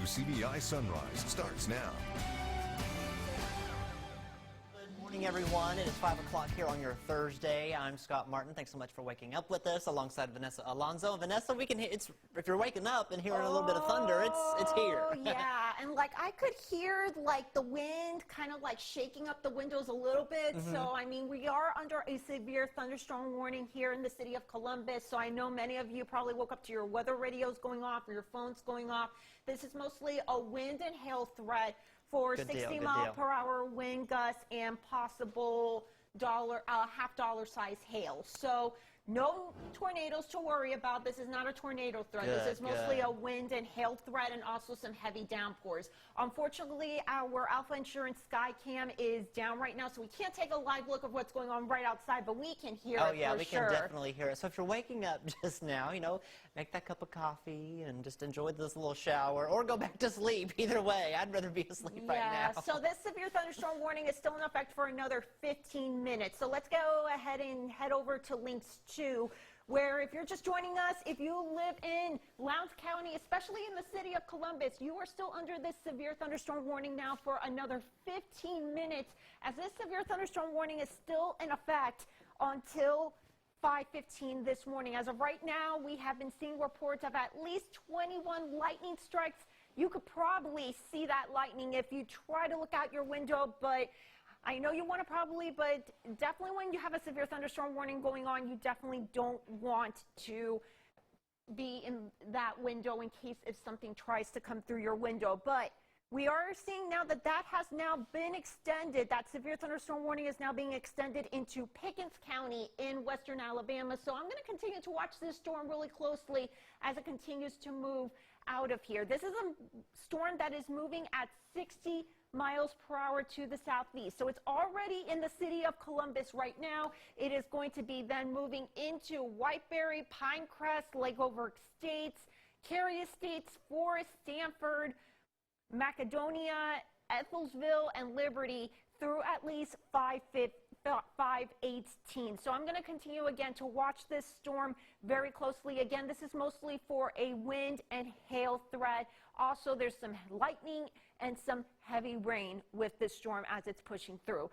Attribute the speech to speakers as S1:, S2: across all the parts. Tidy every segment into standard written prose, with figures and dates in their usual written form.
S1: CBI Sunrise starts now.
S2: Good morning, everyone. It is 5 o'clock here on your Thursday. I'm Scott Martin. Thanks so much for waking up with us alongside Vanessa Alonso. Vanessa, we can hear if you're waking up and hearing a little bit of thunder, it's here.
S3: Oh, yeah. And like I could hear like the wind kind of like shaking up the windows a little bit. So, I mean, we are under a severe thunderstorm warning here in the city of Columbus. So I know many of you probably woke up to your weather radios going off or your phones going off. This is mostly a wind and hail threat for 60-mile-per-hour wind gusts and possible half dollar size hail. So no tornadoes to worry about. This is not a tornado threat. This is mostly a wind and hail threat and also some heavy downpours. Unfortunately, our Alpha Insurance Skycam is down right now, so we can't take a live look of what's going on right outside, but we can hear it for sure.
S2: Oh, yeah, we can definitely hear it. So if you're waking up just now, you know, make that cup of coffee and just enjoy this little shower or go back to sleep. Either way, I'd rather be asleep right now.
S3: So this severe thunderstorm warning is still in effect for another 15 minutes. So let's go ahead and head over to links 2, where if you're just joining us, if you live in Lowndes County, especially in the city of Columbus, you are still under this severe thunderstorm warning now for another 15 minutes, as this severe thunderstorm warning is still in effect until 5:15 this morning. As of right now, we have been seeing reports of at least 21 lightning strikes. You could probably see that lightning if you try to look out your window, but I know you want to but definitely when you have a severe thunderstorm warning going on, you definitely don't want to be in that window in case if something tries to come through your window. But we are seeing now that has now been extended. That severe thunderstorm warning is now being extended into Pickens County in western Alabama. So I'm going to continue to watch this storm really closely as it continues to move out of here. This is a storm that is moving at 60 miles per hour to the southeast. So it's already in the city of Columbus right now. It is going to be then moving into Whiteberry, Pinecrest, Lake Overk Estates, Cary Estates, Forest, Stanford, Macedonia, Ethelsville, and Liberty through at least 5:18. So I'm going to continue again to watch this storm very closely. Again, this is mostly for a wind and hail threat. Also, there's some lightning and some heavy rain with this storm as it's pushing through.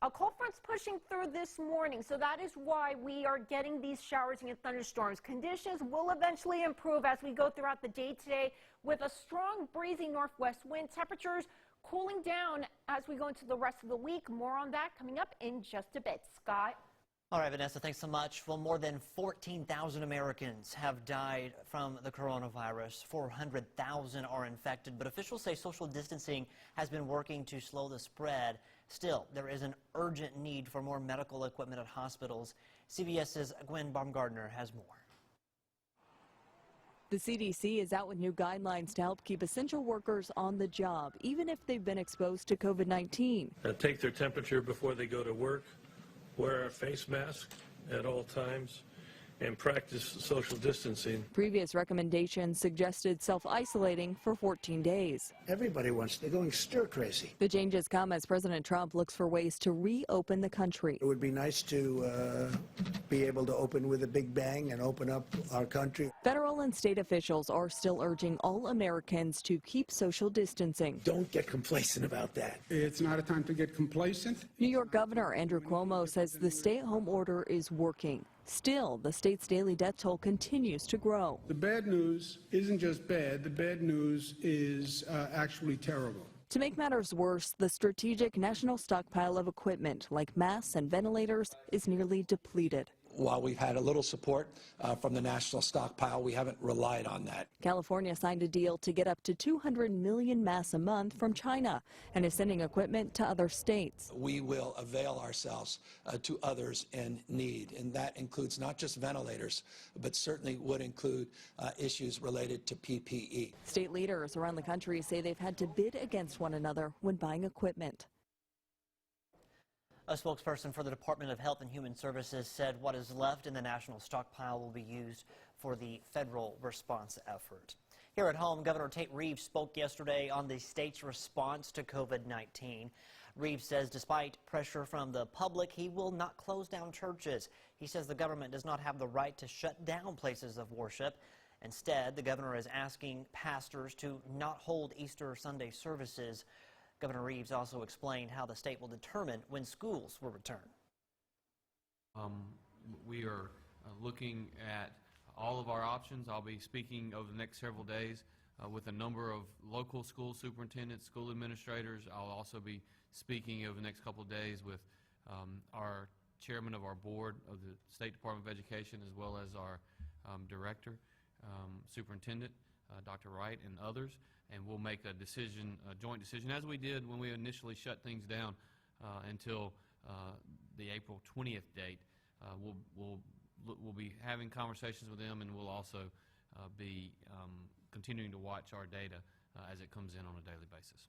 S3: A cold front's pushing through this morning, so that is why we are getting these showers and thunderstorms. Conditions will eventually improve as we go throughout the day today with a strong breezy northwest wind. Temperatures cooling down as we go into the rest of the week. More on that coming up in just a bit. Scott?
S2: All right, Vanessa, thanks so much. Well, more than 14,000 Americans have died from the coronavirus. 400,000 are infected, but officials say social distancing has been working to slow the spread. Still, there is an urgent need for more medical equipment at hospitals. CBS's Gwen Baumgardner has more.
S4: The CDC is out with new guidelines to help keep essential workers on the job, even if they've been exposed to COVID-19.
S5: Take their temperature before they go to work, wear a face mask at all times, and practice social distancing.
S4: Previous recommendations suggested self-isolating for 14 days.
S6: Everybody they're going stir crazy.
S4: The changes come as President Trump looks for ways to reopen the country.
S6: It would be nice to be able to open with a big bang and open up our country.
S4: Federal and state officials are still urging all Americans to keep social distancing.
S6: Don't get complacent about that.
S7: It's not a time to get complacent.
S4: New York Governor Andrew Cuomo says the stay-at-home order is working. Still, the state's daily death toll continues to grow.
S7: The bad news isn't just bad. The bad news is actually terrible.
S4: To make matters worse, the strategic national stockpile of equipment like masks and ventilators is nearly depleted.
S8: While we've had a little support from the national stockpile, we haven't relied on that.
S4: California signed a deal to get up to 200 million masks a month from China and is sending equipment to other states.
S8: We will avail ourselves to others in need, and that includes not just ventilators, but certainly would include issues related to PPE.
S4: State leaders around the country say they've had to bid against one another when buying equipment.
S2: A spokesperson for the Department of Health and Human Services said what is left in the national stockpile will be used for the federal response effort. Here at home, Governor Tate Reeves spoke yesterday on the state's response to COVID-19. Reeves says despite pressure from the public, he will not close down churches. He says the government does not have the right to shut down places of worship. Instead, the governor is asking pastors to not hold Easter Sunday services. Governor Reeves also explained how the state will determine when schools will return.
S9: We are looking at all of our options. I'll be speaking over the next several days with a number of local school superintendents, school administrators. I'll also be speaking over the next couple of days with our chairman of our board of the State Department of Education, as well as our director, superintendent, Dr. Wright, and others, and we'll make a decision, a joint decision, as we did when we initially shut things down until the April 20th date. We'll be having conversations with them, and we'll also be continuing to watch our data as it comes in on a daily basis.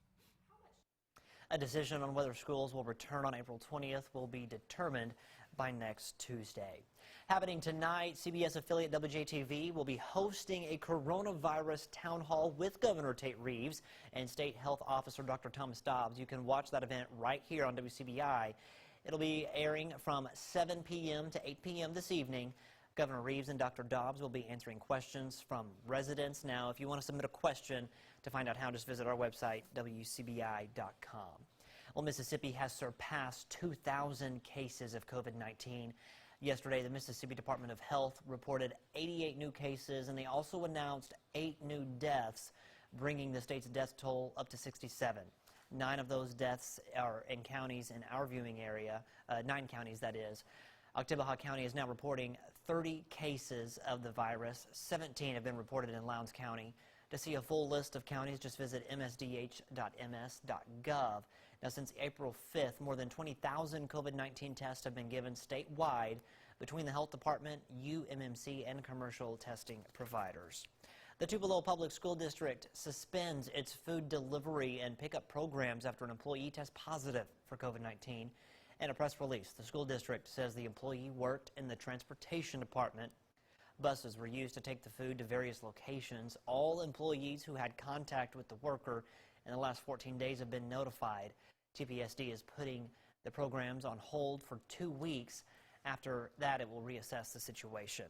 S2: A decision on whether schools will return on April 20th will be determined by next Tuesday. Happening tonight, CBS affiliate WJTV will be hosting a coronavirus town hall with Governor Tate Reeves and State Health Officer Dr. Thomas Dobbs. You can watch that event right here on WCBI. It'll be airing from 7 p.m. to 8 p.m. this evening. Governor Reeves and Dr. Dobbs will be answering questions from residents. Now, if you want to submit a question to find out how, just visit our website, WCBI.com. Well, Mississippi has surpassed 2,000 cases of COVID-19. Yesterday, the Mississippi Department of Health reported 88 new cases, and they also announced 8 new deaths, bringing the state's death toll up to 67. 9 of those deaths are in counties in our viewing area, 9 counties that is. Oktibbeha County is now reporting 30 cases of the virus. 17 have been reported in Lowndes County. To see a full list of counties, just visit msdh.ms.gov. Now, since April 5th, more than 20,000 COVID-19 tests have been given statewide between the Health Department, UMMC, and commercial testing providers. The Tupelo Public School District suspends its food delivery and pickup programs after an employee tests positive for COVID-19. In a press release, the school district says the employee worked in the transportation department. Buses were used to take the food to various locations. All employees who had contact with the worker in the last 14 days have been notified. TPSD is putting the programs on hold for 2 weeks. After that, it will reassess the situation.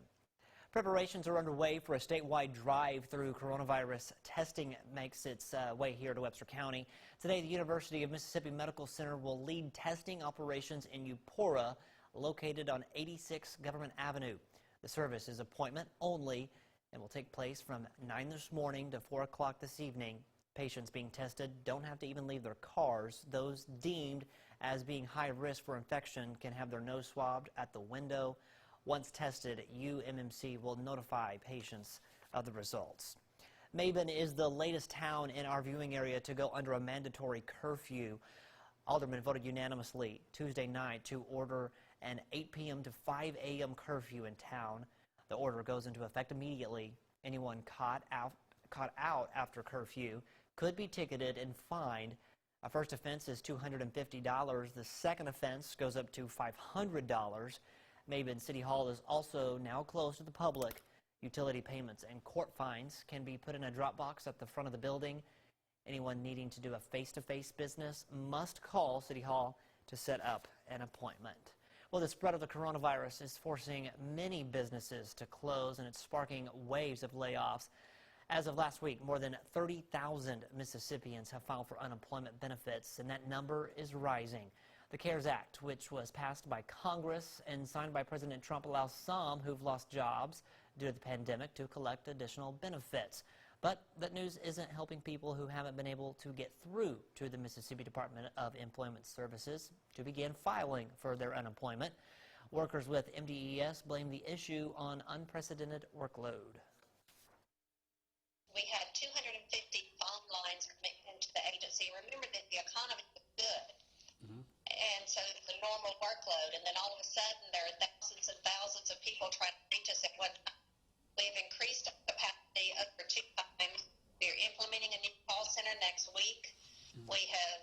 S2: Preparations are underway for a statewide drive-through coronavirus testing makes its way here to Webster County. Today, the University of Mississippi Medical Center will lead testing operations in Eupora, located on 86 Government Avenue. The service is appointment only and will take place from 9 this morning to 4 o'clock this evening. Patients being tested don't have to even leave their cars. Those deemed as being high risk for infection can have their nose swabbed at the window. Once tested, UMMC will notify patients of the results. Maybin is the latest town in our viewing area to go under a mandatory curfew. Aldermen voted unanimously Tuesday night to order an 8 p.m. to 5 a.m. curfew in town. The order goes into effect immediately. Anyone caught out after curfew could be ticketed and fined. A first offense is $250. The second offense goes up to $500. Maybin City Hall is also now closed to the public. Utility payments and court fines can be put in a drop box at the front of the building. Anyone needing to do a face-to-face business must call City Hall to set up an appointment. Well, the spread of the coronavirus is forcing many businesses to close, and it's sparking waves of layoffs. As of last week, more than 30,000 Mississippians have filed for unemployment benefits, and that number is rising. The CARES Act, which was passed by Congress and signed by President Trump, allows some who've lost jobs due to the pandemic to collect additional benefits. But that news isn't helping people who haven't been able to get through to the Mississippi Department of Employment Services to begin filing for their unemployment. Workers with MDES blame the issue on unprecedented workload.
S10: We had 250 phone lines coming into the agency. Remember that the economy was good. And so it's a normal workload, and then all of a sudden there are thousands and thousands of people trying to reach us at one time. We've increased our capacity over 2 times. We're implementing a new call center next week. We have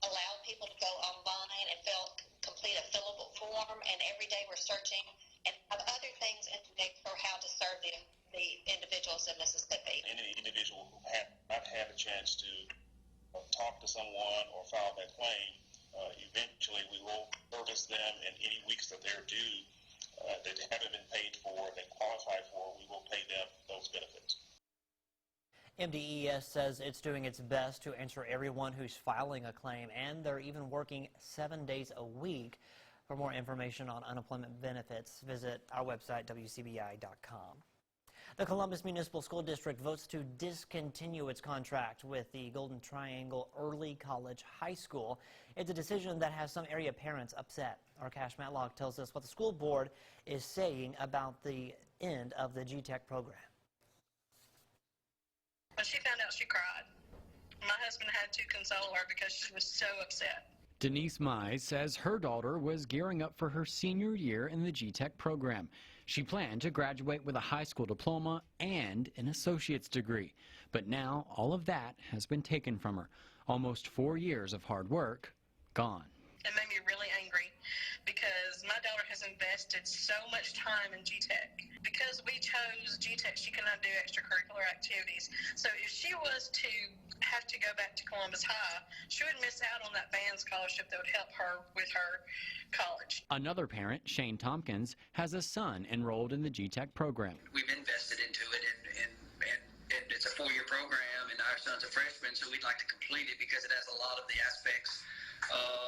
S10: allowed people to go online and complete a fillable form, and every day we're searching and have other things in there for how to serve the individuals in Mississippi.
S11: Any individual who have not had a chance to talk to someone or file that claim, eventually we will service them, and any weeks that they're due that haven't been paid for, they qualify for, we will pay them those benefits.
S2: MDES says it's doing its best to answer everyone who's filing a claim, and they're even working 7 days a week. For more information on unemployment benefits, visit our website, WCBI.com. The Columbus Municipal School District votes to discontinue its contract with the Golden Triangle Early College High School. It's a decision that has some area parents upset. Our Cash Matlock tells us what the school board is saying about the end of the GTech program.
S12: When she found out, she cried. My husband had to console her because she was so upset.
S13: Denise Mize says her daughter was gearing up for her senior year in the GTech program. She planned to graduate with a high school diploma and an associate's degree. But now all of that has been taken from her. Almost 4 years of hard work gone.
S12: It made me really angry because my daughter has invested so much time in GTech. Because we chose GTech, she cannot do extracurricular activities. So if she was to have to go back to Columbus High, she would miss out on that band scholarship that would help her with her college.
S13: Another parent, Shane Tompkins, has a son enrolled in the GTech program.
S14: We've invested into it, and it's a 4-year program, and our son's a freshman, so we'd like to complete it because it has a lot of the aspects of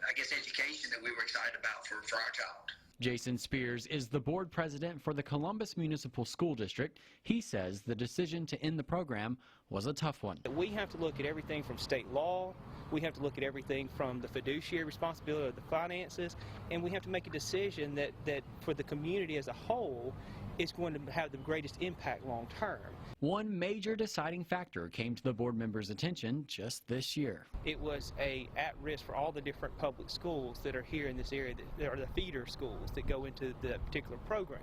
S14: I guess, education that we were excited about for our child.
S13: Jason Spears is the board president for the Columbus Municipal School District. He says the decision to end the program was a tough one.
S15: We have to look at everything from state law, we have to look at everything from the fiduciary responsibility of the finances, and we have to make a decision that for the community as a whole is going to have the greatest impact long term.
S13: One major deciding factor came to the board members' attention just this year.
S15: It was at risk for all the different public schools that are here in this area, that are the feeder schools that go into the particular program.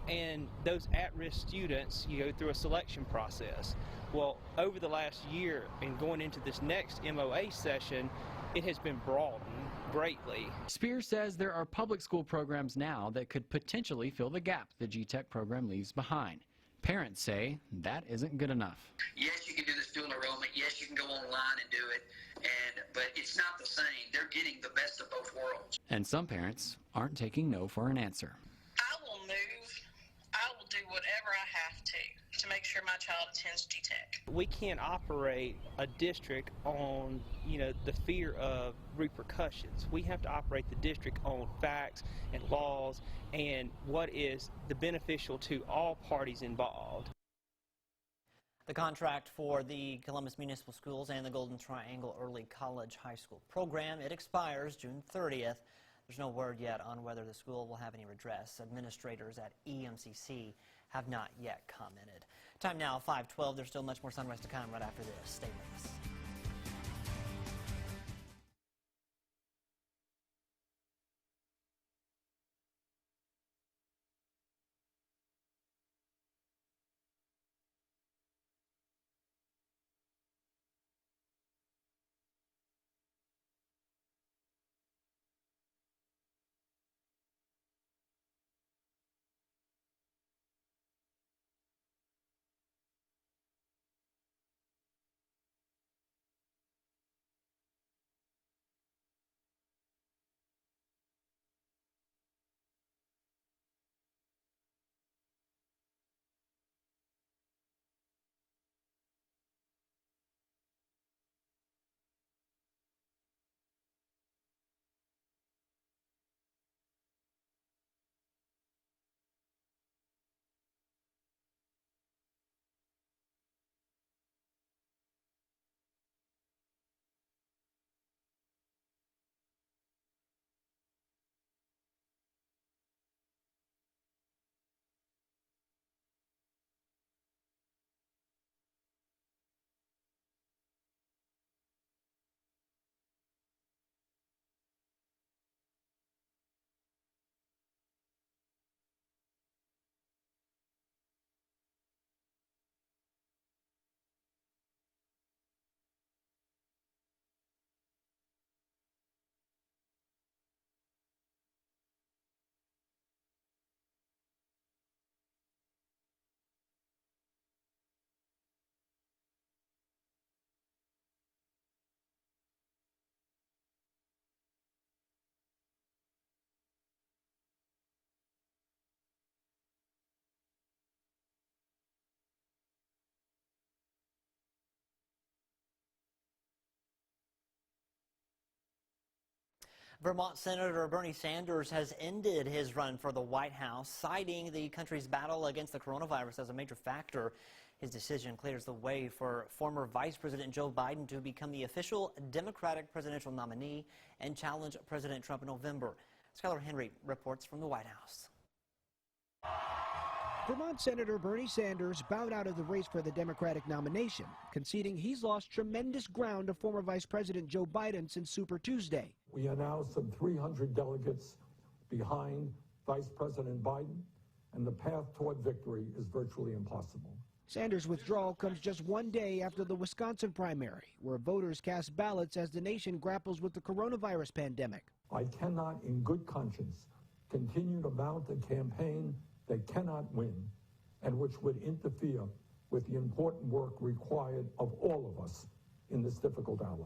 S15: And those at-risk students, you go through a selection process. Well, over the last year and going into this next MOA session, it has been broadened greatly.
S13: Spears says there are public school programs now that could potentially fill the gap the GTech program leaves behind. Parents say that isn't good enough.
S14: Yes, you can do the student enrollment. Yes, you can go online and do it, but it's not the same. They're getting the best of both worlds.
S13: And some parents aren't taking no for an answer.
S12: I will move. I will do whatever I have to make sure my child attends GTech.
S15: We can't operate a district on, the fear of repercussions. We have to operate the district on facts and laws and what is the beneficial to all parties involved.
S2: The contract for the Columbus Municipal Schools and the Golden Triangle Early College High School program, it expires June 30th. There's no word yet on whether the school will have any redress. Administrators at EMCC have not yet commented. Time now, 5:12. There's still much more Sunrise to come right after this. Stay with us. Vermont Senator Bernie Sanders has ended his run for the White House, citing the country's battle against the coronavirus as a major factor. His decision clears the way for former Vice President Joe Biden to become the official Democratic presidential nominee and challenge President Trump in November. Skylar Henry reports from the White House.
S16: Vermont Senator Bernie Sanders bowed out of the race for the Democratic nomination, conceding he's lost tremendous ground to former Vice President Joe Biden since Super Tuesday.
S17: We are now some 300 delegates behind Vice President Biden, and the path toward victory is virtually impossible.
S16: Sanders' withdrawal comes just one day after the Wisconsin primary, where voters cast ballots as the nation grapples with the coronavirus pandemic.
S17: I cannot, in good conscience, continue to mount a campaign they cannot win and which would interfere with the important work required of all of us in this difficult hour.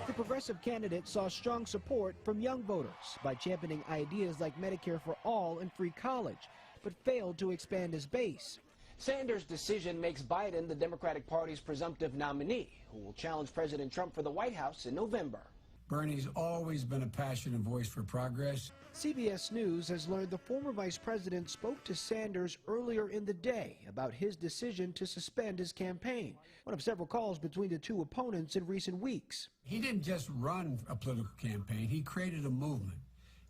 S16: The progressive candidate saw strong support from young voters by championing ideas like Medicare for all and free college, but failed to expand his base.
S18: Sanders' decision makes Biden the Democratic Party's presumptive nominee, who will challenge President Trump for the White House in November.
S19: Bernie's always been a passionate voice for progress.
S16: CBS News has learned the former vice president spoke to Sanders earlier in the day about his decision to suspend his campaign, one of several calls between the two opponents in recent weeks.
S19: He didn't just run a political campaign, he created a movement.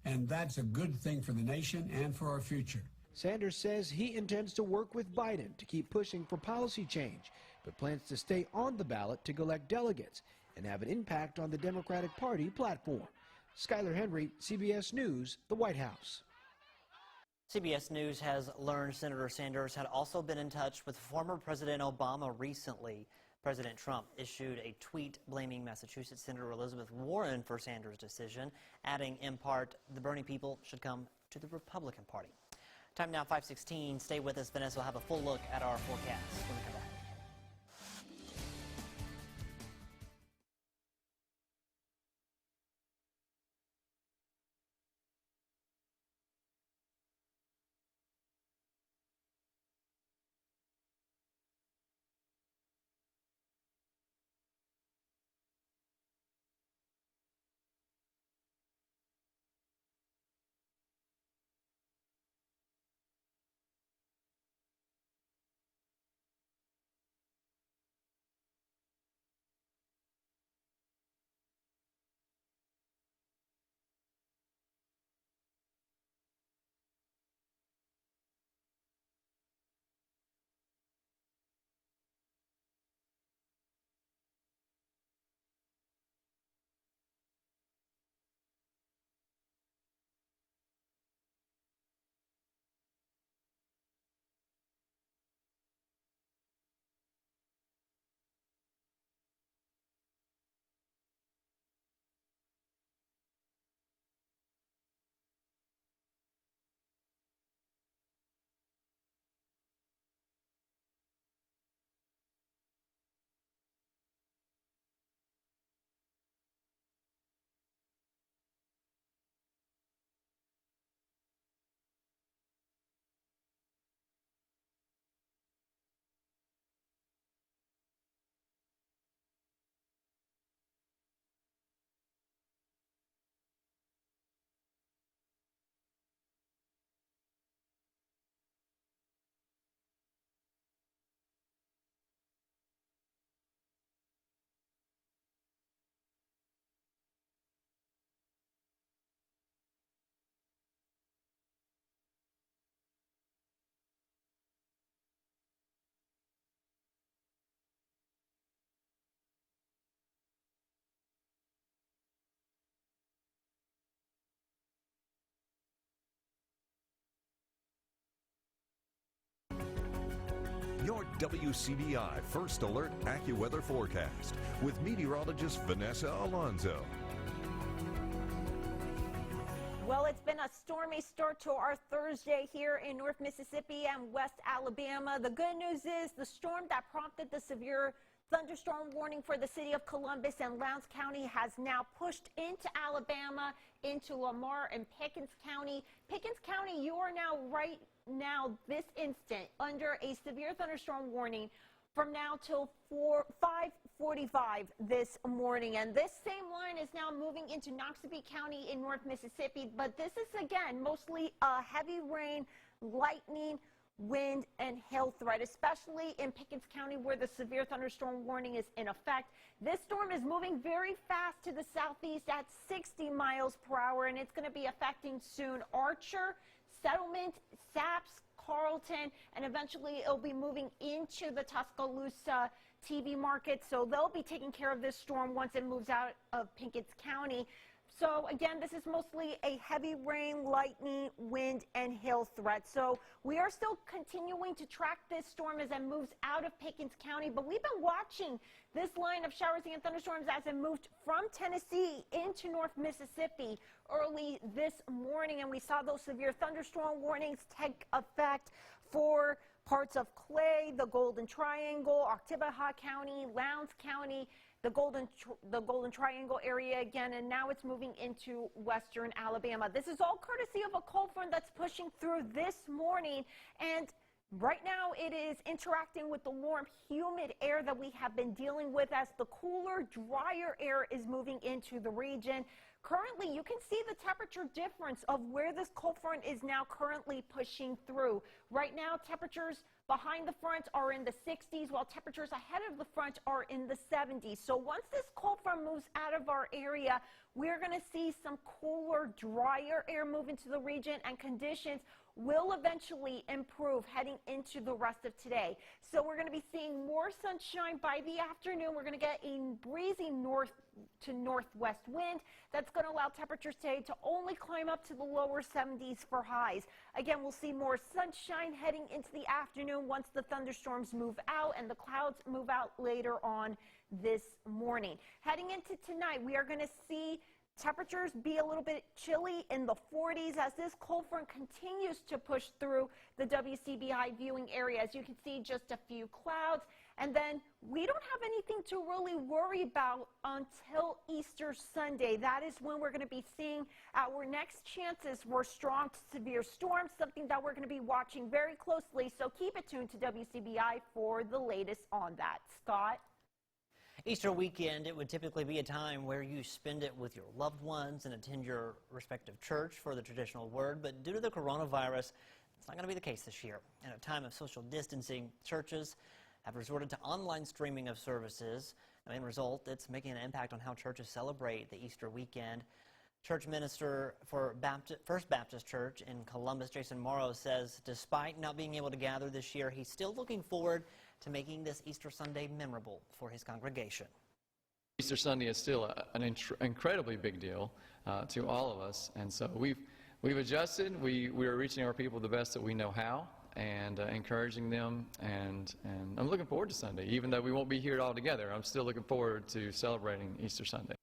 S19: And that's a good thing for the nation and for our future.
S16: Sanders says he intends to work with Biden to keep pushing for policy change, but plans to stay on the ballot to collect delegates and have an impact on the Democratic Party platform. Skylar Henry, CBS News, the White House.
S2: CBS News has learned Senator Sanders had also been in touch with former President Obama recently. President Trump issued a tweet blaming Massachusetts Senator Elizabeth Warren for Sanders' decision, adding in part, the Bernie people should come to the Republican Party. Time now 5:16. Stay with us. Vanessa will have a full look at our forecast when we come back.
S1: Your WCBI First Alert AccuWeather forecast with meteorologist Vanessa Alonso.
S3: Well, it's been a stormy start to our Thursday here in North Mississippi and West Alabama. The good news is the storm that prompted the severe thunderstorm warning for the city of Columbus and Lowndes County has now pushed into Alabama, into Lamar and Pickens County. Pickens County, you are now right now, this instant, under a severe thunderstorm warning from now till 5:45 this morning. And this same line is now moving into Noxubee County in North Mississippi. But this is, again, mostly a heavy rain, lightning, wind, and hail threat, especially in Pickens County where the severe thunderstorm warning is in effect. This storm is moving very fast to the southeast at 60 miles per hour, and it's going to be affecting soon Archer, Settlement, Saps, Carlton, and eventually it'll be moving into the Tuscaloosa TV market. So they'll be taking care of this storm once it moves out of Pickens County. So again, this is mostly a heavy rain, lightning, wind, and hail threat. So we are still continuing to track this storm as it moves out of Pickens County, but we've been watching this line of showers and thunderstorms as it moved from Tennessee into North Mississippi early this morning, and we saw those severe thunderstorm warnings take effect for parts of Clay, the Golden Triangle, Oktibbeha County, Lowndes County, the Golden Triangle area again, and now it's moving into western Alabama. This is all courtesy of a cold front that's pushing through this morning, and right now it is interacting with the warm, humid air that we have been dealing with as the cooler, drier air is moving into the region. Currently, you can see the temperature difference of where this cold front is now currently pushing through. Right now, temperatures behind the front are in the 60s, while temperatures ahead of the front are in the 70s. So once this cold front moves out of our area, we're going to see some cooler, drier air move into the region, and conditions will eventually improve heading into the rest of today. So we're going to be seeing more sunshine by the afternoon. We're going to get a breezy north to northwest wind that's going to allow temperatures today to only climb up to the lower 70s for highs. Again, we'll see more sunshine heading into the afternoon once the thunderstorms move out and the clouds move out later on this morning. Heading into tonight, we are going to see temperatures be a little bit chilly in the 40s as this cold front continues to push through the WCBI viewing area. As you can see, just a few clouds. And then we don't have anything to really worry about until Easter Sunday. That is when we're going to be seeing our next chances for strong to severe storms, something that we're going to be watching very closely. So keep it tuned to WCBI for the latest on that. Scott?
S2: Easter weekend, it would typically be a time where you spend it with your loved ones and attend your respective church for the traditional word, but due to the coronavirus, it's not going to be the case this year. In a time of social distancing, churches have resorted to online streaming of services. The main result, it's making an impact on how churches celebrate the Easter weekend. Church minister for First Baptist Church in Columbus, Jason Morrow, says despite not being able to gather this year, he's still looking forward to making this Easter Sunday memorable for his congregation.
S20: Easter Sunday is still an incredibly big deal to all of us, and so we've adjusted. We are reaching our people the best that we know how, and encouraging them, and I'm looking forward to Sunday. Even though we won't be here all together, I'm still looking forward to celebrating Easter Sunday.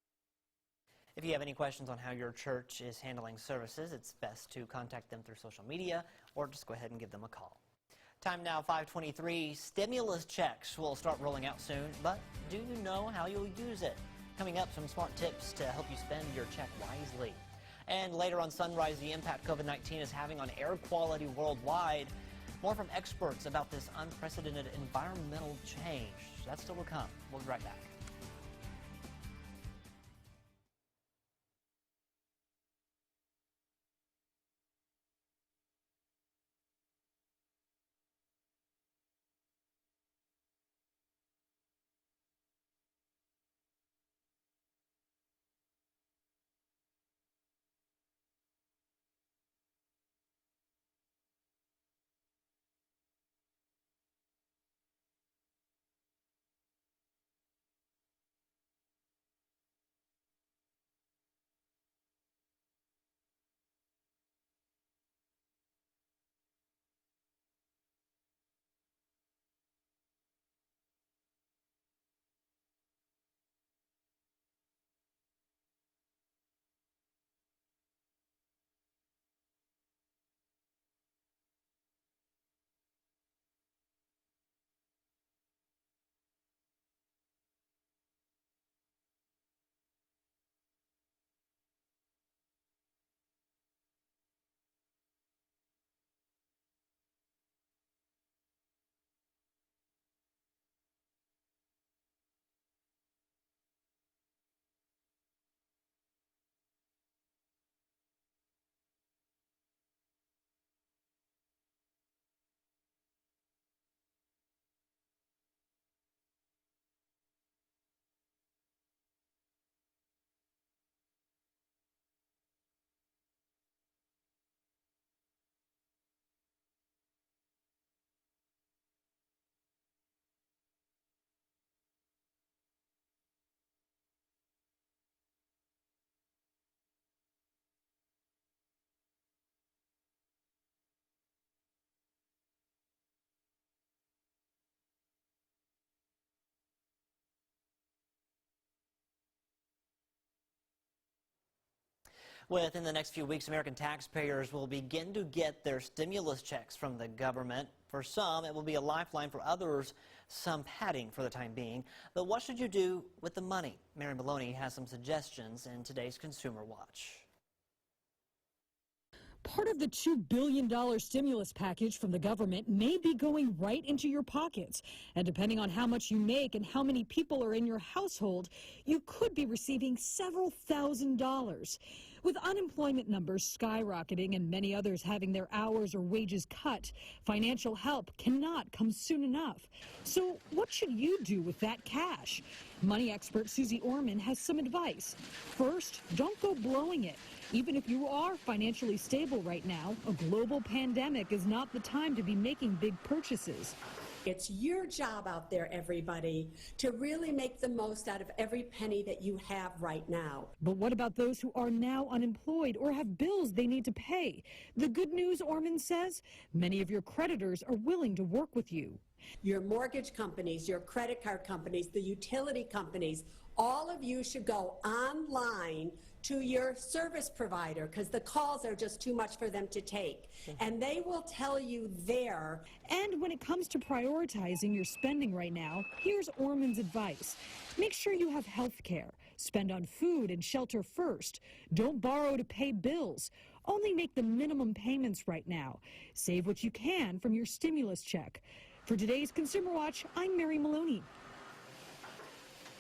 S2: If you have any questions on how your church is handling services, it's best to contact them through social media or just go ahead and give them a call. Time now, 5:23. Stimulus checks will start rolling out soon, but do you know how you'll use it? Coming up, some smart tips to help you spend your check wisely. And later on Sunrise, the impact COVID-19 is having on air quality worldwide. More from experts about this unprecedented environmental change. That's still to come. We'll be right back. Within the next few weeks, American taxpayers will begin to get their stimulus checks from the government. For some, it will be a lifeline. For others, some padding for the time being. But what should you do with the money? Mary Maloney has some suggestions in today's Consumer Watch.
S21: Part of the $2 billion stimulus package from the government may be going right into your pockets. And depending on how much you make and how many people are in your household, you could be receiving several $1,000s. With unemployment numbers skyrocketing and many others having their hours or wages cut, financial help cannot come soon enough. So what should you do with that cash? Money expert Susie Orman has some advice. First, don't go blowing it. Even if you are financially stable right now, a global pandemic is not the time to be making big purchases.
S22: It's your job out there, everybody, to really make the most out of every penny that you have right now.
S21: But what about those who are now unemployed or have bills they need to pay? The good news, Orman says, many of your creditors are willing to work with you.
S22: Your mortgage companies, your credit card companies, the utility companies, all of you should go online to your service provider because the calls are just too much for them to take. And they will tell you there.
S21: And when it comes to prioritizing your spending right now, here's Orman's advice. Make sure you have health care. Spend on food and shelter first. Don't borrow to pay bills. Only make the minimum payments right now. Save what you can from your stimulus check. For today's Consumer Watch, I'm Mary Maloney.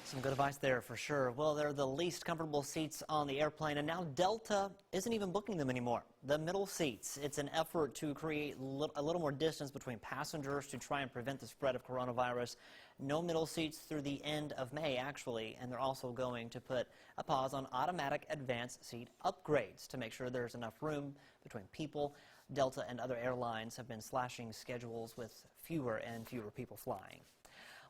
S2: Some good advice there for sure. Well, they're the least comfortable seats on the airplane, and now Delta isn't even booking them anymore. The middle seats. It's an effort to create a little more distance between passengers to try and prevent the spread of coronavirus. No middle seats through the end of May, actually, and they're also going to put a pause on automatic advanced seat upgrades to make sure there's enough room between people. Delta and other airlines have been slashing schedules with fewer and fewer people flying.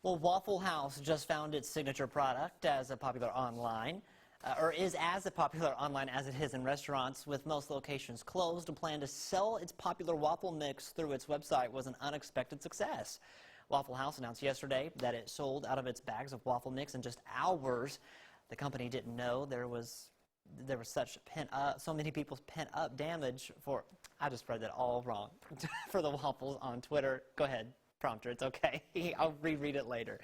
S2: Well, Waffle House just found its signature product as a popular online, is as popular online as it is in restaurants. With most locations closed, a plan to sell its popular waffle mix through its website was an unexpected success. Waffle House announced yesterday that it sold out of its bags of waffle mix in just hours. The company didn't know there was such so many people's pent-up damage for, I just read that all wrong, for the waffles on Twitter. Go ahead. Prompter, it's okay. I'll reread it later.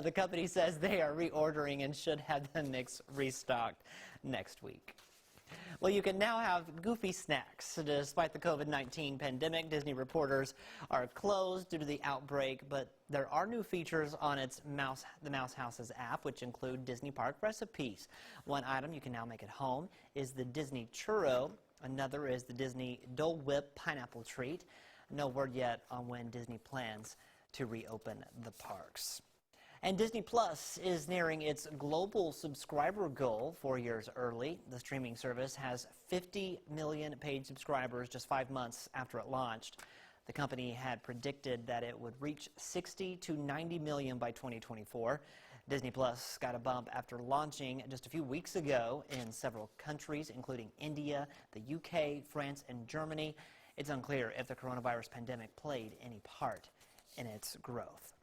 S2: The company says they are reordering and should have the mix restocked next week. Well, you can now have goofy snacks. Despite the COVID-19 pandemic, Disney reporters are closed due to the outbreak, but there are new features on the Mouse House's app, which include Disney Park recipes. One item you can now make at home is the Disney Churro. Another is the Disney Dole Whip pineapple treat. No word yet on when Disney plans to reopen the parks. And Disney Plus is nearing its global subscriber goal 4 years early. The streaming service has 50 million paid subscribers just 5 months after it launched. The company had predicted that it would reach 60 to 90 million by 2024. Disney Plus got a bump after launching just a few weeks ago in several countries, including India, the UK, France, and Germany. It's unclear if the coronavirus pandemic played any part in its growth.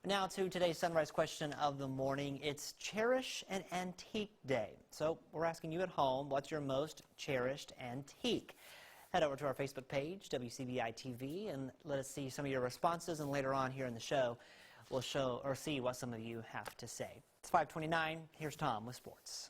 S2: Now to today's Sunrise question of the morning. It's Cherish an Antique Day. So we're asking you at home, what's your most cherished antique? Head over to our Facebook page, WCBI TV, and let us see some of your responses. And later on here in the show, we'll see what some of you have to say. It's 5:29. Here's Tom with sports.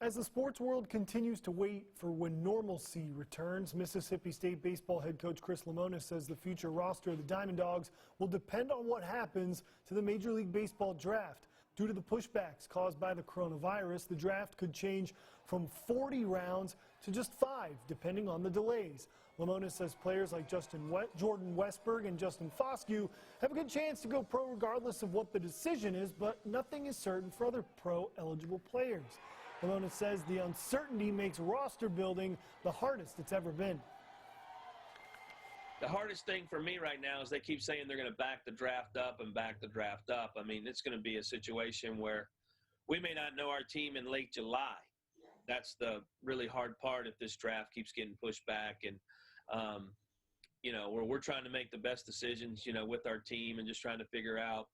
S23: As the sports world continues to wait for when normalcy returns, Mississippi State baseball head coach Chris Lemonis says the future roster of the Diamond Dogs will depend on what happens to the Major League Baseball draft. Due to the pushbacks caused by the coronavirus, the draft could change from 40 rounds to just 5, depending on the delays. Lemonis says players like Jordan Westberg and Justin Foscue have a good chance to go pro regardless of what the decision is, but nothing is certain for other pro-eligible players. Lemonis says the uncertainty makes roster building the hardest it's ever been.
S24: The hardest thing for me right now is they keep saying they're going to back the draft up and back the draft up. I mean, it's going to be a situation where we may not know our team in late July. That's the really hard part if this draft keeps getting pushed back. And, we're trying to make the best decisions, with our team and just trying to figure out,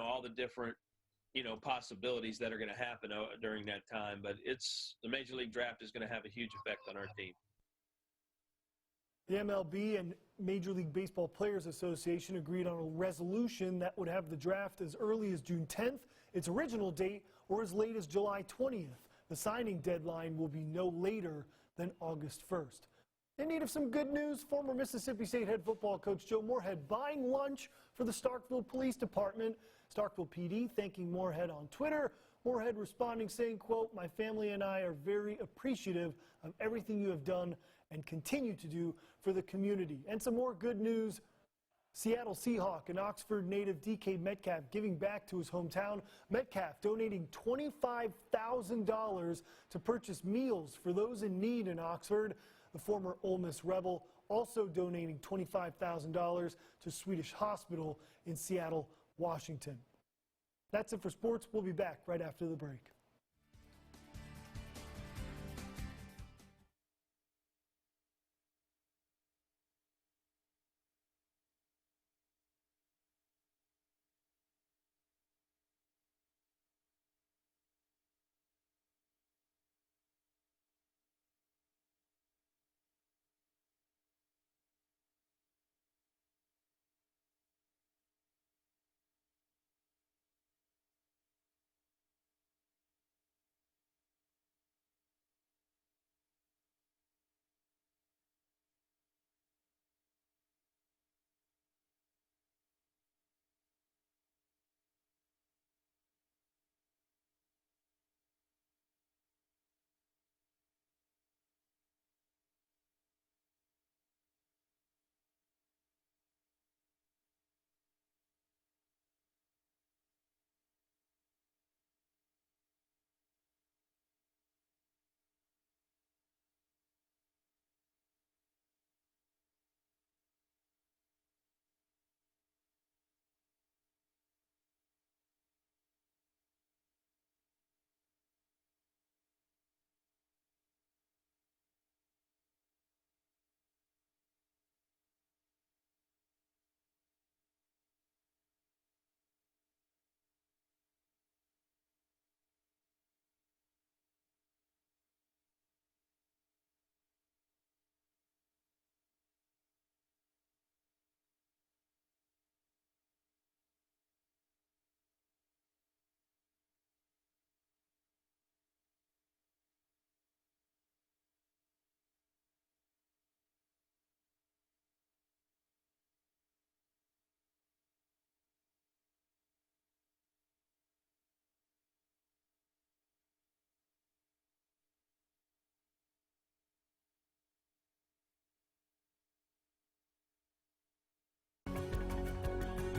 S24: all the different possibilities that are going to happen during that time. But the Major League Draft is going to have a huge effect on our team.
S23: The MLB and Major League Baseball Players Association agreed on a resolution that would have the draft as early as June 10th, its original date, or as late as July 20th. The signing deadline will be no later than August 1st. In need of some good news, former Mississippi State head football coach Joe Moorhead buying lunch for the Starkville Police Department. Starkville PD thanking Moorhead on Twitter. Moorhead responding saying, quote, "My family and I are very appreciative of everything you have done and continue to do for the community." And some more good news. Seattle Seahawk and Oxford native DK Metcalf giving back to his hometown. Metcalf donating $25,000 to purchase meals for those in need in Oxford. The former Ole Miss Rebel also donating $25,000 to Swedish Hospital in Seattle, Washington. That's it for sports. We'll be back right after the break.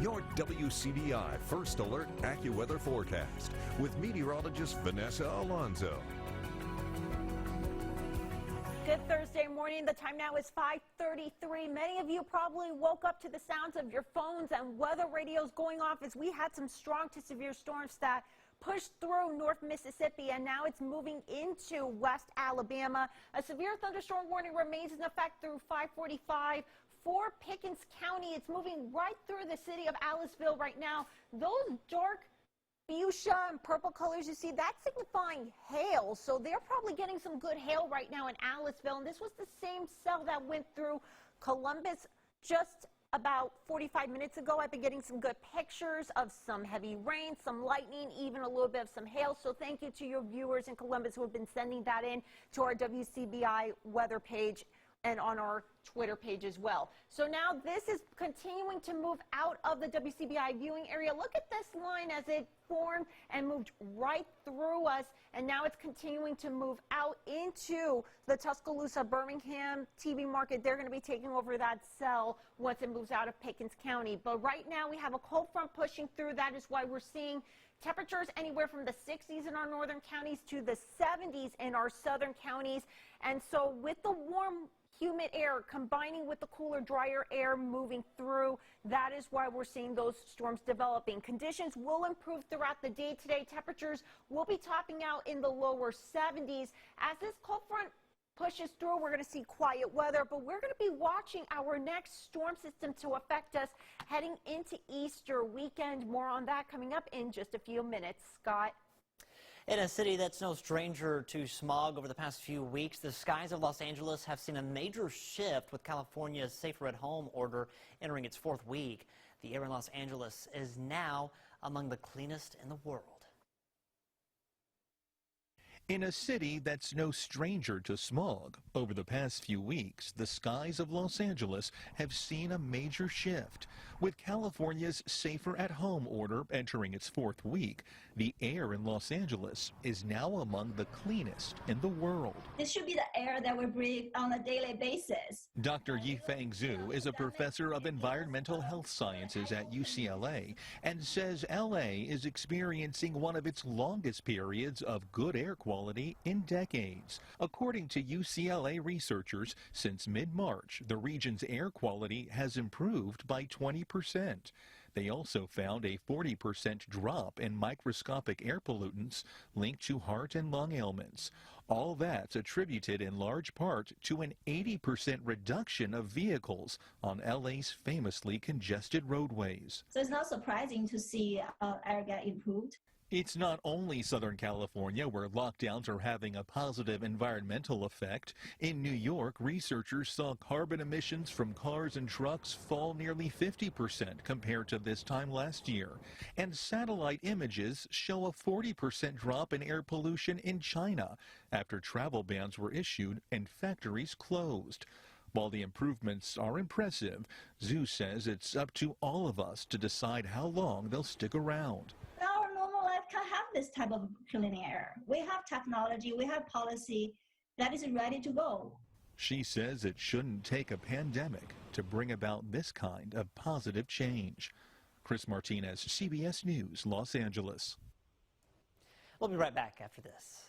S1: Your WCBI First Alert AccuWeather forecast with meteorologist Vanessa Alonso.
S3: Good Thursday morning. The time now is 5:33. Many of you probably woke up to the sounds of your phones and weather radios going off as we had some strong to severe storms that pushed through North Mississippi, and now it's moving into West Alabama. A severe thunderstorm warning remains in effect through 5:45. For Pickens County, it's moving right through the city of Aliceville right now. Those dark fuchsia and purple colors you see, that's signifying hail. So they're probably getting some good hail right now in Aliceville. And this was the same cell that went through Columbus just about 45 minutes ago. I've been getting some good pictures of some heavy rain, some lightning, even a little bit of some hail. So thank you to your viewers in Columbus who have been sending that in to our WCBI weather page and on our Twitter page as well. So now this is continuing to move out of the WCBI viewing area. Look at this line as it formed and moved right through us, and now it's continuing to move out into the Tuscaloosa, Birmingham TV market. They're going to be taking over that cell once it moves out of Pickens County. But right now we have a cold front pushing through. That is why we're seeing temperatures anywhere from the 60s in our northern counties to the 70s in our southern counties. And so with the warm, humid air combining with the cooler, drier air moving through, that is why we're seeing those storms developing. Conditions will improve throughout the day today. Temperatures will be topping out in the lower 70s as this cold front pushes through, we're going to see quiet weather, but we're going to be watching our next storm system to affect us heading into Easter weekend. More on that coming up in just a few minutes. Scott?
S2: In a city that's no stranger to smog over the past few weeks, the skies of Los Angeles have seen a major shift with California's Safer at Home order entering its 4th week. The air in Los Angeles is now among the cleanest in the world.
S5: In a city that's no stranger to smog, over the past few weeks, the skies of Los Angeles have seen a major shift. With California's Safer at Home order entering its 4th week, the air in Los Angeles is now among the cleanest in the world.
S6: This should be the air that we breathe on a daily basis.
S5: Dr. Yifeng Zhu is a professor of environmental health sciences at UCLA and says LA is experiencing one of its longest periods of good air quality in decades. According to UCLA researchers, since mid-March, the region's air quality has improved by 20%. They also found a 40% drop in microscopic air pollutants linked to heart and lung ailments. All that's attributed in large part to an 80% reduction of vehicles on LA's famously congested roadways.
S6: So it's not surprising to see air get improved.
S5: It's not only Southern California where lockdowns are having a positive environmental effect. In New York, researchers saw carbon emissions from cars and trucks fall nearly 50% compared to this time last year. And satellite images show a 40% drop in air pollution in China after travel bans were issued and factories closed. While the improvements are impressive, Zhu says it's up to all of us to decide how long they'll stick around.
S6: Our normal life can't have this type of clean air. We have technology, we have policy that is ready to go.
S5: She says it shouldn't take a pandemic to bring about this kind of positive change. Chris Martinez, CBS News, Los Angeles.
S2: We'll be right back after this.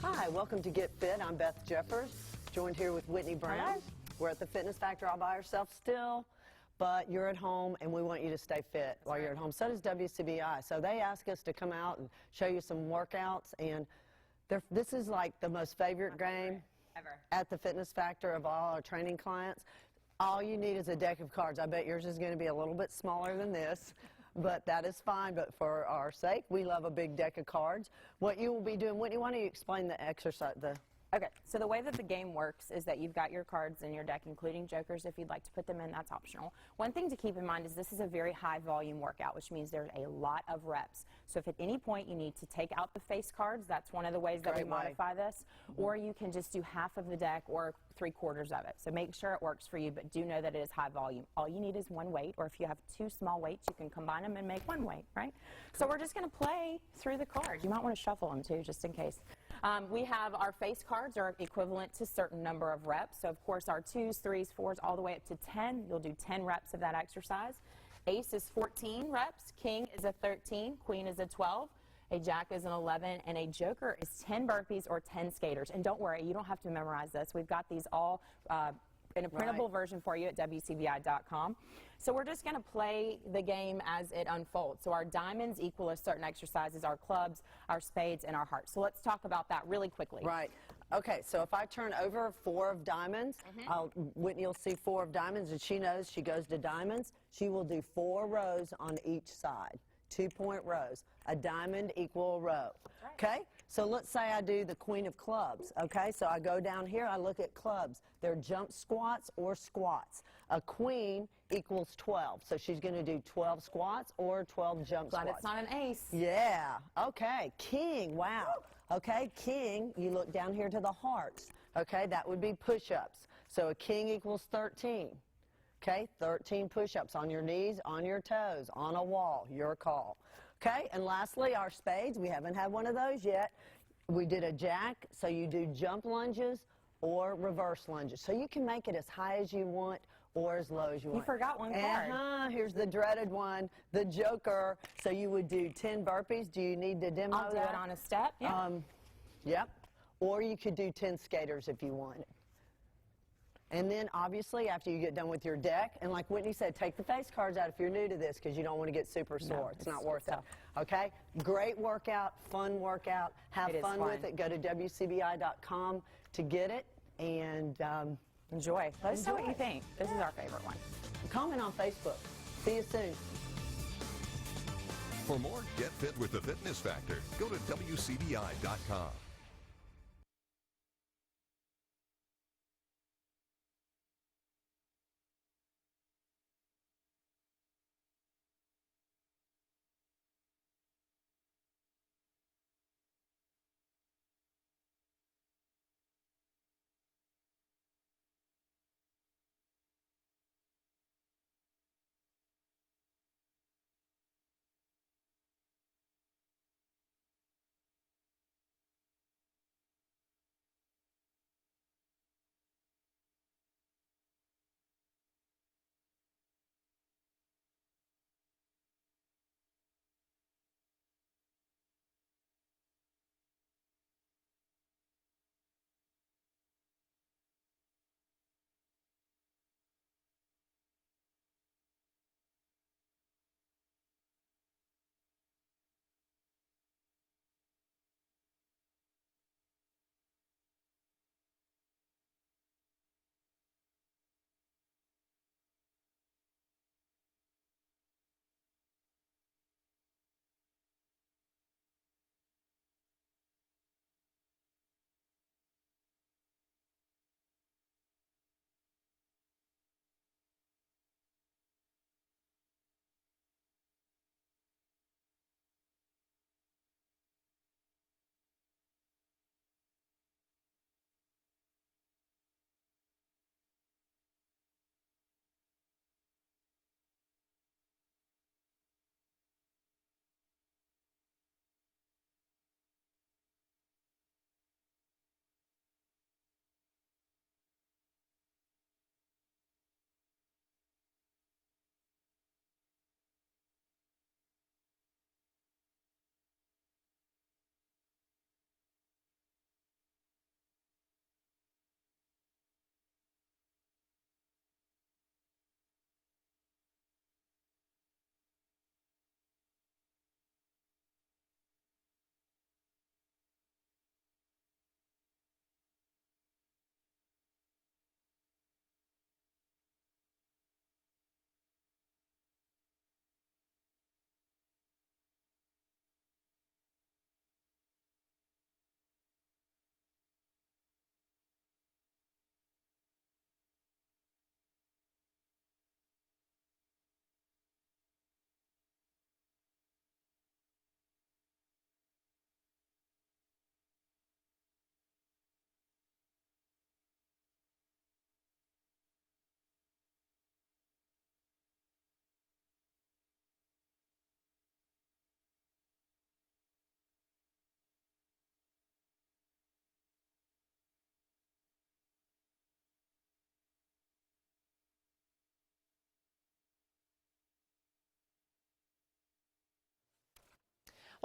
S7: Hi, welcome to Get Fit. I'm Beth Jeffers, joined here with Whitney Brown.
S3: Hello.
S7: We're at the Fitness Factor all by ourselves still, but you're at home and we want you to stay fit while you're at home. So does WCBI. So they ask us to come out and show you some workouts, and this is like the most favorite game
S3: ever
S7: at the Fitness Factor of all our training clients. All you need is a deck of cards. I bet yours is going to be a little bit smaller than this, but that is fine. But for our sake, we love a big deck of cards. What you will be doing, Whitney, why don't you explain the exercise, the
S4: Okay, so the way that the game works is that you've got your cards in your deck, including jokers. If you'd like to put them in, that's optional. One thing to keep in mind is this is a very high volume workout, which means there's a lot of reps. So if at any point you need to take out the face cards, that's one of the ways that we modify this. Or you can just do half of the deck or 3/4 of it. So make sure it works for you, but do know that it is high volume. All you need is one weight, or if you have 2 small weights, you can combine them and make 1 weight, right? So we're just going to play through the cards. You might want to shuffle them too, just in case. We have our face cards are equivalent to a certain number of reps. So of course our 2s, 3s, 4s, all the way up to 10. You'll do 10 reps of that exercise. Ace is 14 reps. King is a 13. Queen is a 12. A jack is an 11, and a joker is 10 burpees or 10 skaters. And don't worry, you don't have to memorize this. We've got these all in a printable version for you at WCBI.com. So we're just going to play the game as it unfolds. So our diamonds equal a certain exercises, our clubs, our spades, and our hearts. So let's talk about that really quickly.
S7: Right. Okay, so if I turn over 4 of diamonds, Whitney will see 4 of diamonds, and she knows she goes to diamonds. She will do 4 rows on each side, 2-point rows. A diamond equal a row. Okay? So let's say I do the queen of clubs. Okay? So I go down here, I look at clubs. They're jump squats or squats. A queen equals 12. So she's going to do 12 squats or 12 jump squats.
S4: Glad it's not an ace.
S7: Yeah. Okay. King. Wow. Okay. King, you look down here to the hearts. Okay. That would be push-ups. So a king equals 13. Okay. 13 push-ups on your knees, on your toes, on a wall. Your call. Okay. And lastly, our spades. We haven't had one of those yet. We did a jack. So you do jump lunges or reverse lunges. So you can make it as high as you want or as low as you want.
S4: You forgot one card.
S7: Here's the dreaded one, the joker. So you would do 10 burpees. Do you need to demo
S4: I'll do it on a step. Yeah.
S7: Yep. Or you could do 10 skaters if you wanted. And then, obviously, after you get done with your deck, and like Whitney said, take the face cards out if you're new to this because you don't want to get super sore.
S4: No,
S7: it's not worth it. Okay? Great workout, fun workout. Have fun with it. Go to WCBI.com to get it. And
S4: enjoy. Let us know what you think. This is our favorite one.
S7: Comment on Facebook. See you soon.
S1: For more Get Fit with the Fitness Factor, go to WCBI.com.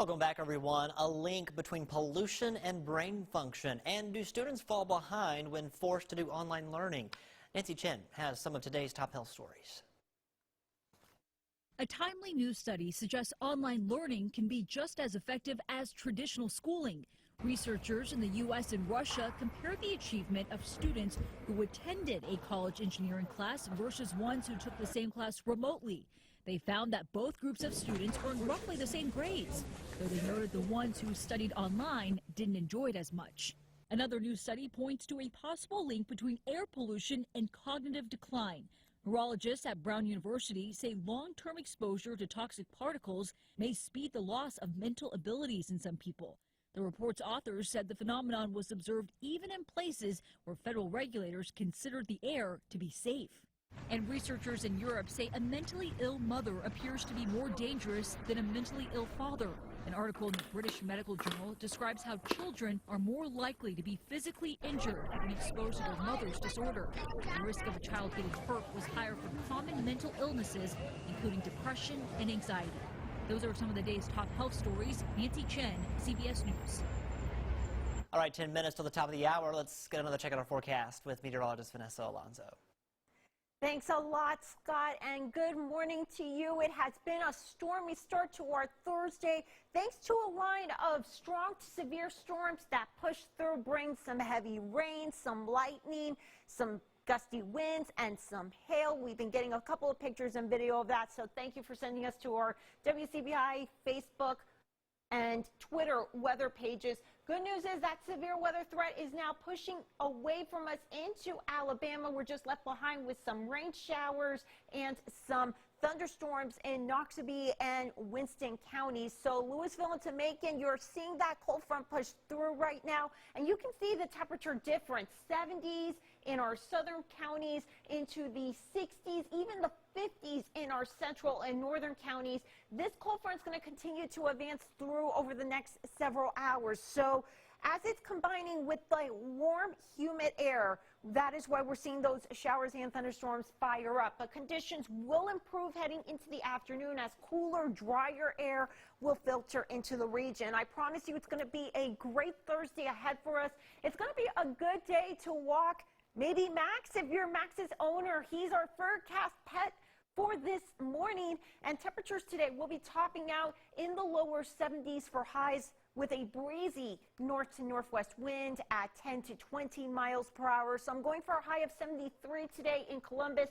S2: Welcome back, everyone. A link between pollution and brain function. And do students fall behind when forced to do online learning? Nancy Chen has some of today's top health stories.
S21: A timely new study suggests online learning can be just as effective as traditional schooling. Researchers in the U.S. and Russia compared the achievement of students who attended a college engineering class versus ones who took the same class remotely. They found that both groups of students earned roughly the same grades, though they noted the ones who studied online didn't enjoy it as much. Another new study points to a possible link between air pollution and cognitive decline. Neurologists at Brown University say long-term exposure to toxic particles may speed the loss of mental abilities in some people. The report's authors said the phenomenon was observed even in places where federal regulators considered the air to be safe. And researchers in Europe say a mentally ill mother appears to be more dangerous than a mentally ill father. An article in the British Medical Journal describes how children are more likely to be physically injured when exposed to their mother's disorder. The risk of a child getting hurt was higher for common mental illnesses, including depression and anxiety. Those are some of the day's top health stories. Nancy Chen, CBS News.
S2: All right, 10 minutes till the top of the hour. Let's get another check at our forecast with meteorologist Vanessa Alonso.
S3: Thanks a lot, Scott, and good morning to you. It has been a stormy start to our Thursday, thanks to a line of strong to severe storms that pushed through, bring some heavy rain, some lightning, some gusty winds, and some hail. We've been getting a couple of pictures and video of that, so thank you for sending us to our WCBI Facebook and Twitter weather pages. Good news is that severe weather threat is now pushing away from us into Alabama. We're just left behind with some rain showers and some thunderstorms in Noxubee and Winston counties. So Louisville and Macon, you're seeing that cold front push through right now, and you can see the temperature difference. 70s in our southern counties, into the 60s, even the 50s in our central and northern counties. This cold front is going to continue to advance through over the next several hours. So as it's combining with the warm, humid air, that is why we're seeing those showers and thunderstorms fire up. But conditions will improve heading into the afternoon as cooler, drier air will filter into the region. I promise you it's going to be a great Thursday ahead for us. It's going to be a good day to walk. Maybe Max, if you're Max's owner, he's our Furcast pet for this morning. And temperatures today will be topping out in the lower 70s for highs, with a breezy north to northwest wind at 10 to 20 miles per hour. So I'm going for a high of 73 today in Columbus,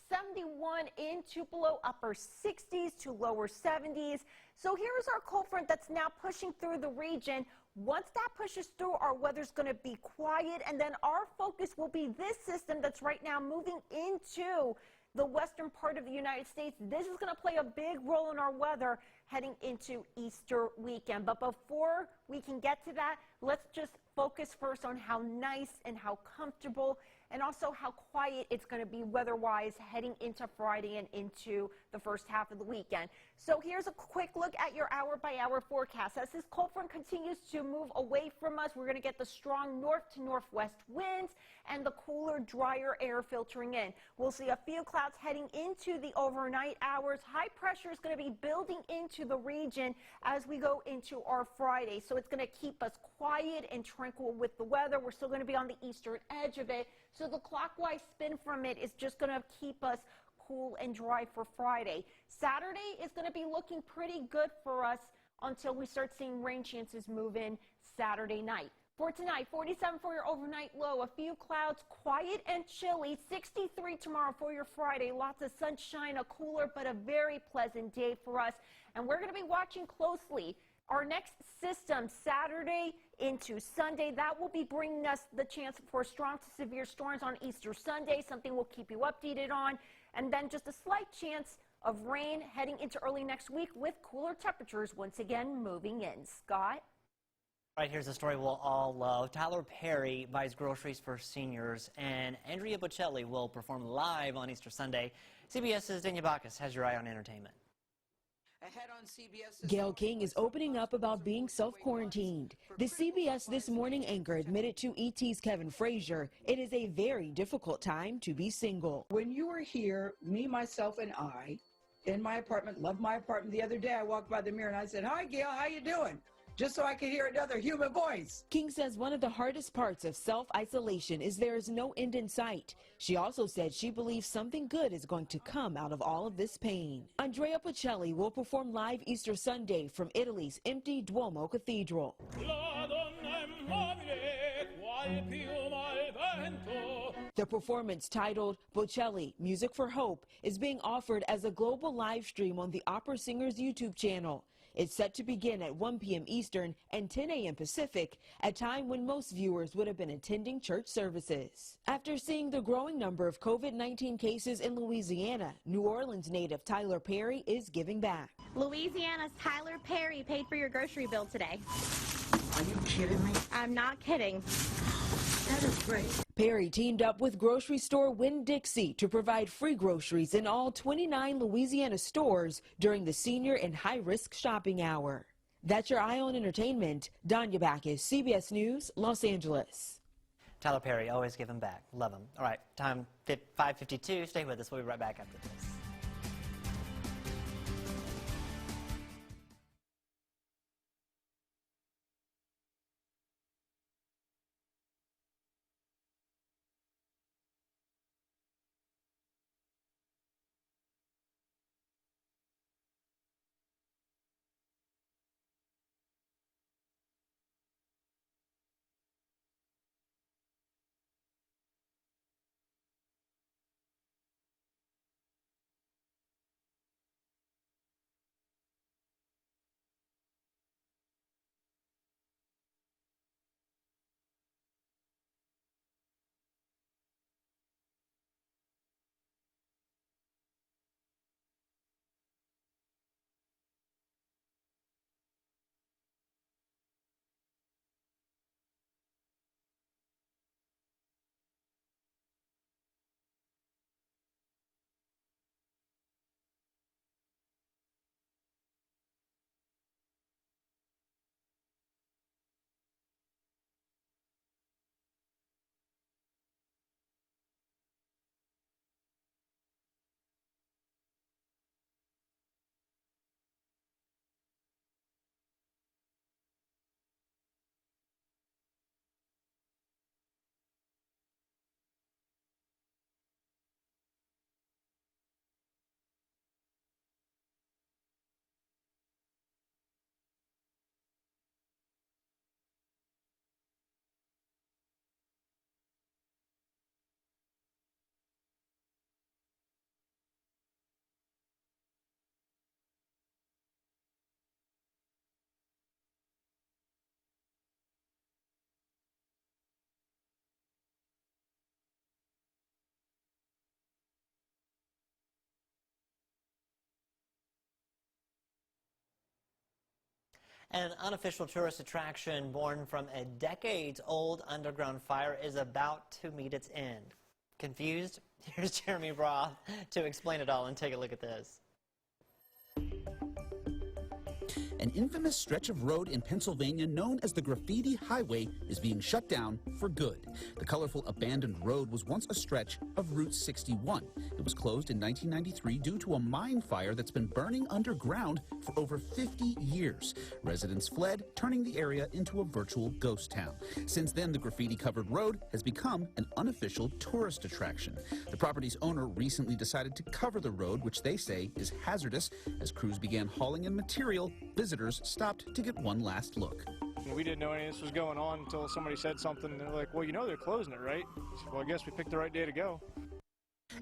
S3: 71 in Tupelo, upper 60s to lower 70s. So here's our cold front that's now pushing through the region. Once that pushes through, our weather's going to be quiet, and then our focus will be this system that's right now moving into the western part of the United States. This is going to play a big role in our weather heading into Easter weekend. But before we can get to that, let's just focus first on how nice and how comfortable and also how quiet it's going to be weather-wise heading into Friday and into the first half of the weekend. So here's a quick look at your hour-by-hour forecast. As this cold front continues to move away from us, we're going to get the strong north to northwest winds and the cooler, drier air filtering in. We'll see a few clouds heading into the overnight hours. High pressure is going to be building into the region as we go into our Friday. So it's going to keep us quiet and tranquil with the weather. We're still going to be on the eastern edge of it. So the clockwise spin from it is just going to keep us cool and dry for Friday. Saturday is going to be looking pretty good for us until we start seeing rain chances move in Saturday night. For tonight, 47 for your overnight low, a few clouds, quiet and chilly. 63 tomorrow for your Friday. Lots of sunshine, a cooler but a very pleasant day for us. And we're going to be watching closely our next system Saturday into Sunday. That will be bringing us the chance for strong to severe storms on Easter Sunday, something we'll keep you updated on. And then just a slight chance of rain heading into early next week with cooler temperatures once again moving in. Scott?
S2: All right, here's a story we'll all love. Tyler Perry buys groceries for seniors, and Andrea Bocelli will perform live on Easter Sunday. CBS's Daniel Bacchus has your eye on entertainment.
S8: Ahead on CBS, Gayle King is opening up about being self-quarantined. The CBS This Morning anchor admitted to ET's Kevin Frazier it is a very difficult time to be single.
S9: When you were here, me, myself, and I in my apartment, love my apartment. The other day I walked by the mirror and I said, "Hi, Gail, how you doing?" Just so I could hear another human voice.
S8: King says one of the hardest parts of self-isolation is there is no end in sight. She also said she believes something good is going to come out of all of this pain. Andrea Bocelli will perform live Easter Sunday from Italy's empty Duomo Cathedral. The performance, titled Bocelli, Music for Hope, is being offered as a global live stream on the opera singer's YouTube channel. It's set to begin at 1 p.m. Eastern and 10 a.m. Pacific, a time when most viewers would have been attending church services. After seeing the growing number of COVID-19 cases in Louisiana, New Orleans native Tyler Perry is giving back.
S10: Louisiana's Tyler Perry paid for your grocery bill today.
S9: Are you kidding me?
S10: I'm not kidding.
S9: That is great.
S8: Perry teamed up with grocery store Winn-Dixie to provide free groceries in all 29 Louisiana stores during the senior and high-risk shopping hour. That's your Eye on Entertainment. Danya Backus, CBS News, Los Angeles.
S2: Tyler Perry, always give him back. Love him. All right, time 5:52. Stay with us. We'll be right back after this. An unofficial tourist attraction born from a decades-old underground fire is about to meet its end. Confused? Here's Jeremy Roth to explain it all, and take a look at this.
S11: An infamous stretch of road in Pennsylvania known as the Graffiti Highway is being shut down for good. The colorful abandoned road was once a stretch of Route 61. It was closed in 1993 due to a mine fire that's been burning underground for over 50 years. Residents fled, turning the area into a virtual ghost town. Since then, the graffiti-covered road has become an unofficial tourist attraction. The property's owner recently decided to cover the road, which they say is hazardous. As crews began hauling in material, visitors stopped to get one last look.
S14: We didn't know any of this was going on until somebody said something. They're like, well, you know they're closing it, right? Well, I guess we picked the right day to go.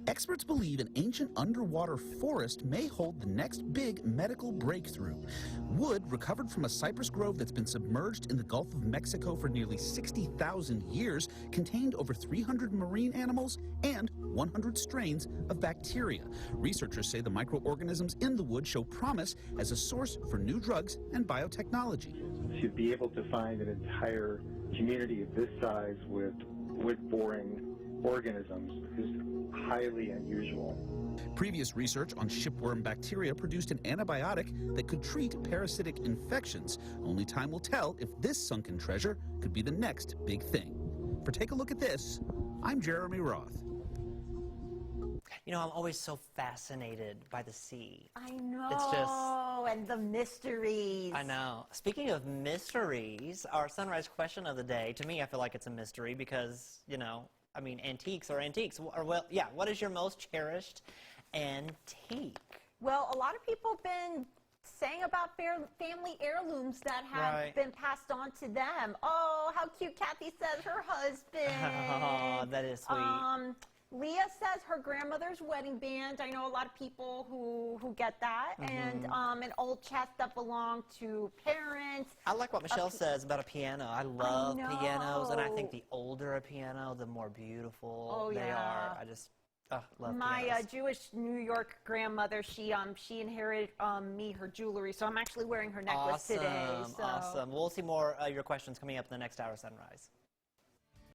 S11: Experts believe an ancient underwater forest may hold the next big medical breakthrough. Wood recovered from a cypress grove that's been submerged in the Gulf of Mexico for nearly 60,000 years contained over 300 marine animals and 100 strains of bacteria. Researchers say the microorganisms in the wood show promise as a source for new drugs and biotechnology.
S25: To be able to find an entire community of this size with wood-boring organisms is highly unusual.
S11: Previous research on shipworm bacteria produced an antibiotic that could treat parasitic infections. Only time will tell if this sunken treasure could be the next big thing. For Take a Look at This, I'm Jeremy Roth.
S2: You know, I'm always so fascinated by the sea.
S3: I know.
S2: It's just...
S3: and the mysteries.
S2: I know. Speaking of mysteries, our sunrise question of the day, to me, I feel like it's a mystery because, you know, I mean, antiques are antiques. Or, well, yeah, what is your most cherished antique?
S3: Well, a lot of people have been saying about family heirlooms that have been passed on to them. Oh, how cute Kathy says her husband.
S2: Oh, that is sweet.
S3: Leah says her grandmother's wedding band. I know a lot of people who get that. And an old chest that belonged to parents.
S2: I like what Michelle says about a piano. I love pianos, and I think the older a piano, the more beautiful they are. I just love
S3: my
S2: pianos.
S3: Jewish New York grandmother, she inherited me her jewelry, so I'm actually wearing her necklace today. So.
S2: Awesome. We'll see more of your questions coming up in the next hour, Sunrise.